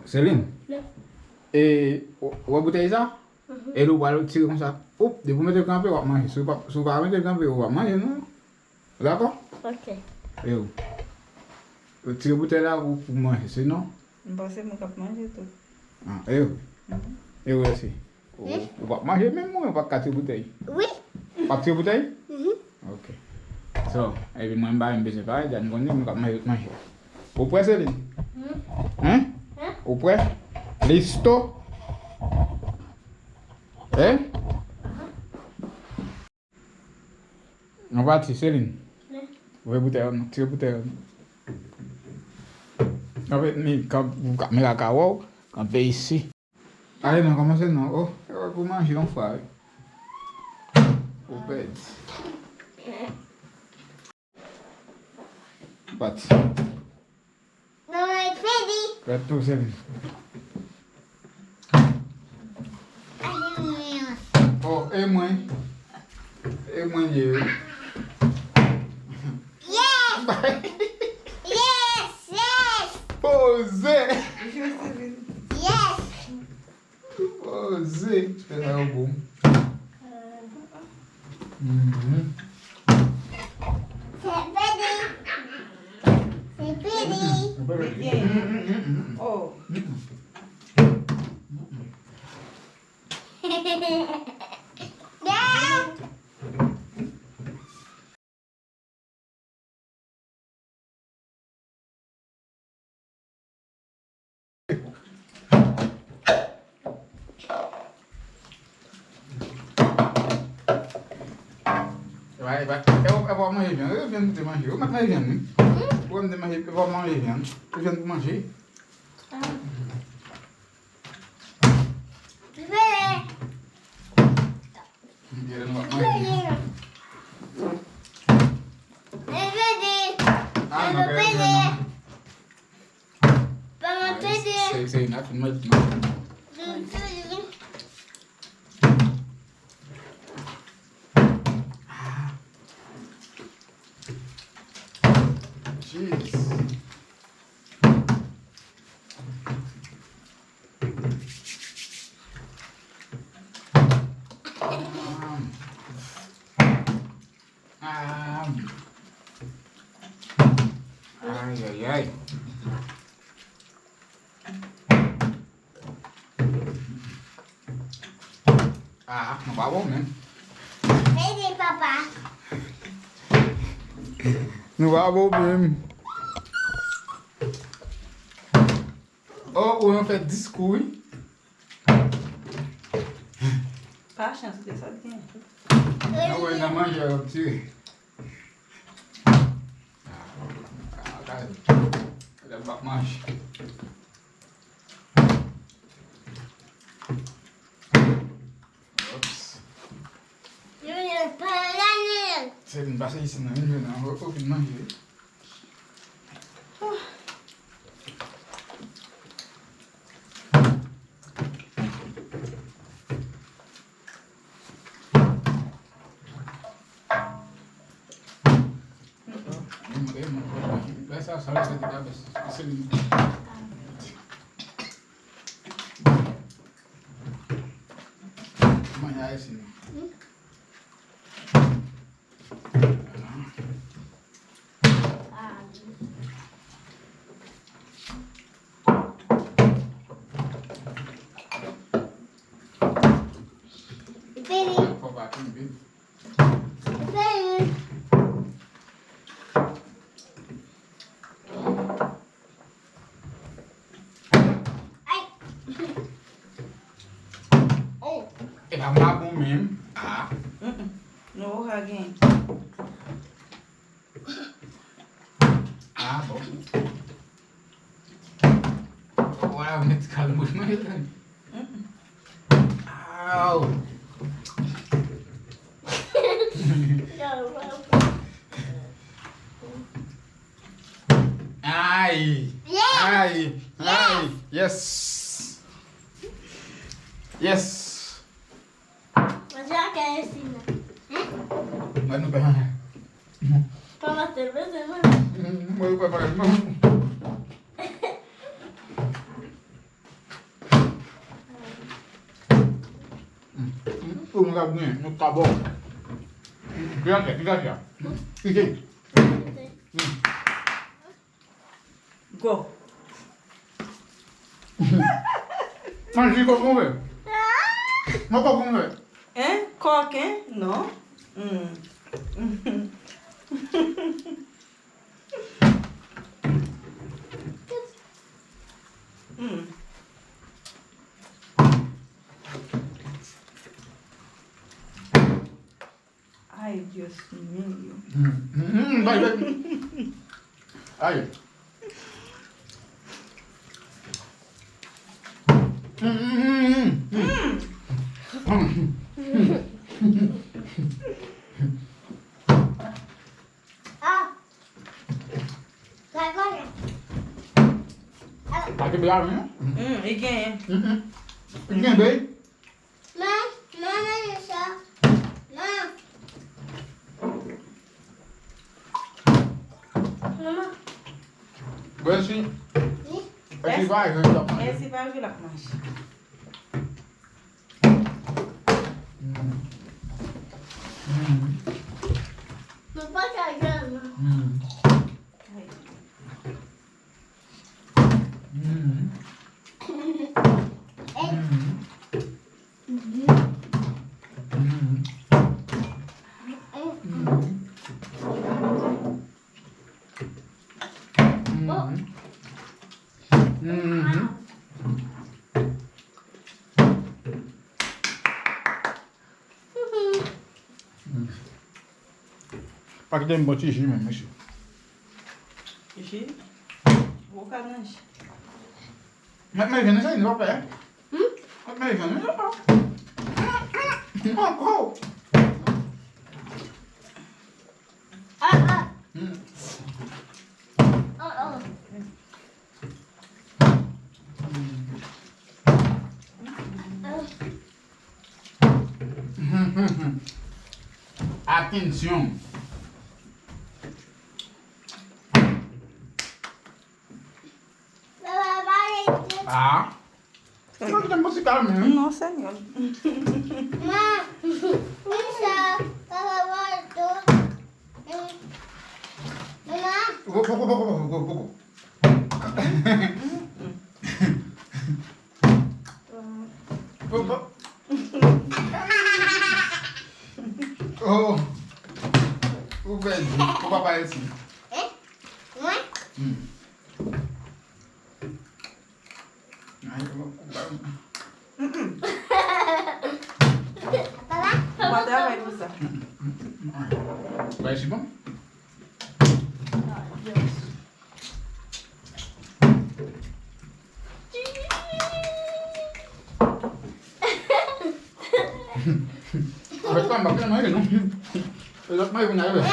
Céline? Et on bouteille ça? Et l'eau va le tirer comme ça. Hop, de vous mettre le campé, on va manger. Si vous ne pas mettre le campé, on va manger, non? D'accord? Ok. Et où? Vous tirez la bouteille là pour manger, sinon? Je pense que je vais manger tout. Ah, et où? Et où aussi? On va manger même ou on va casser la bouteille? Oui. Pas tirer la bouteille? Ok. So, et puis moi, je vais me faire pareil, je vais manger. Au prêt, Céline? Hein? Au prêt? Listo? Eh? On va tirer, Céline. Vous bouteille, tire bouteille. En fait, quand vous mettez la cacao, quand vous ici. Allez, non, commencez, non. Oh, vous mangez, on fait. Au bed. Parti. Non, it's ready. Faites tout, Céline. Oh, et moi? Et moi, je... Yes! Yes! Yes! Posez! Yes! Posez! C'est là au bout. C'est ready. C'est ready. Oh. Down. Vai, vai. Eu vou manger bien. Eu viens de manger. Eu manger bien. Eu viens de manger. Eu vou manger bien. Eu viens de manger. Ready. Ele não vai manger. Ready. Ah, não, Ready. não. Vamos ready. Sei, não. Mas... Jeez. Ai, ai, ai. Ah, não vai bom mesmo. Ready, papá. Não vai bom mesmo. Oh, o Ian fez disco, hein? Pas a chance de ça de dentro. Não, ainda manja, eu tiro. Cadê o mancha? Ops. Você não vai sair isso não, não. Eu vou filmar isso. Essa salsa de cabeça. Amanhã é assim. É pra bom mesmo. Ah. No again. Ah, bom. Agora eu meto calma muito mais grande. Au. Ai. Ai. Ai. Yes. Yes. Mas já quer assim, né? Mas não vai. Pra bater, você, mano. Não vai para não. Pô, não tá bom, não tá bom. Fica aqui, ó. Fica aí. Go. Mas fica com ver. Não tá com ver. Hein? Coque, hein? Não? Ai, Deus mío. Vai, vai. Aí. Aqui beijava, né? E quem é? Ninguém veio. Vai assim. Aqui vai, né? Esse vai vir lá com nós. Não pode carregar, não. Ai. Para que tem um botinho mesmo, isso. Ixi. Vou cananche. Mas vendo isso aí, não vai pé. Mas vendo isso aí. Não, qual? Atenção. Ah. Não tem musical mesmo. Nossa senhora. Vou. O velho, o papai assim. Ai, eu vou comprar O Badal vai gostar. Vai ser bom? Ai, Deus. Vai ficar bacana mais, não? Eu já mais vinha, velho.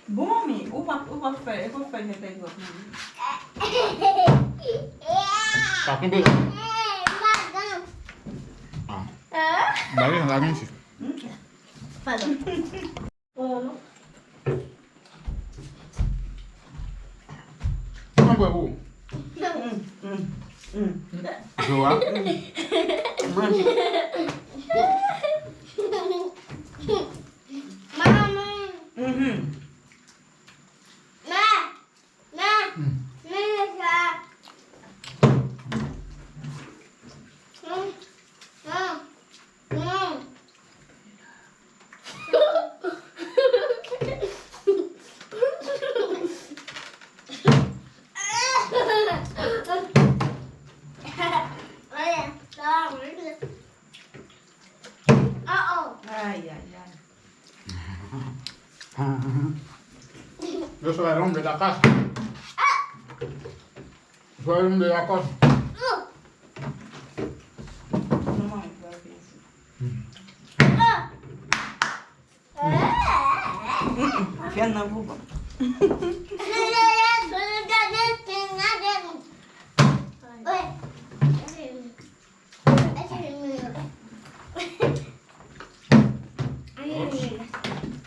Bom, o café já tá igual. Tá com beijo. Ah. Vai, lá vem, filho. Como é que é o? Joa. Ai. Yo soy el hombre de la casa. Soy el hombre de la casa. Mamãe, vai ver isso. Enfia na boca.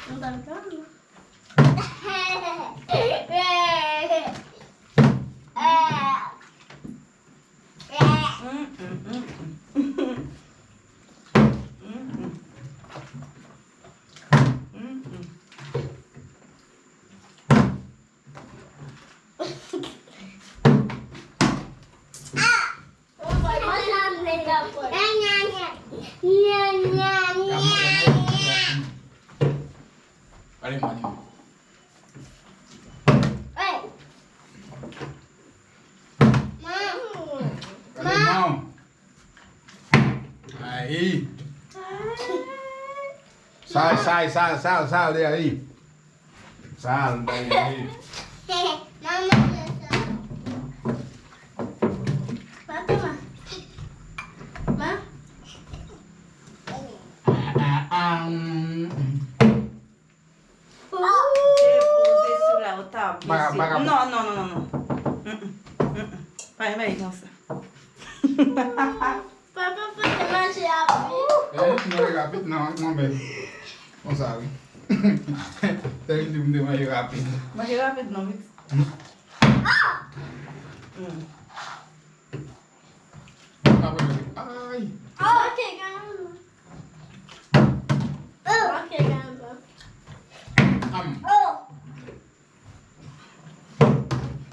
Não tá ficando? Allez, allez. Allez, non. Aí. Sai daí. Sai daí. Não, não, não, não, não. Vai, vai, nossa. Papai pode mais rápido. Não é rápido, não, não mesmo. Não sabe. Tem que ir mais rápido. Mais rápido não, Vitor. Ai. Ok, gamba. Ok, gamba.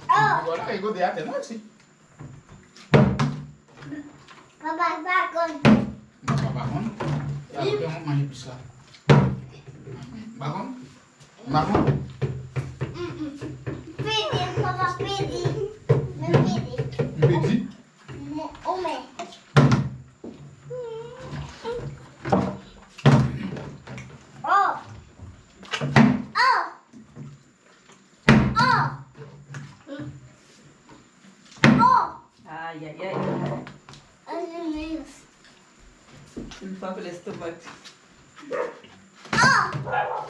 Agora aí, godei até nós, sim. Papai, bakon. Bangun. Ya, aku mau main bisa. Bangun. Bangun. Pidi, papai, pidi. Pidi. Biji. Ome. Oh. Oh. Oh. Oh. Ai, ai, ai. Ai, Deus. Ele fala pelo estômago. Oh.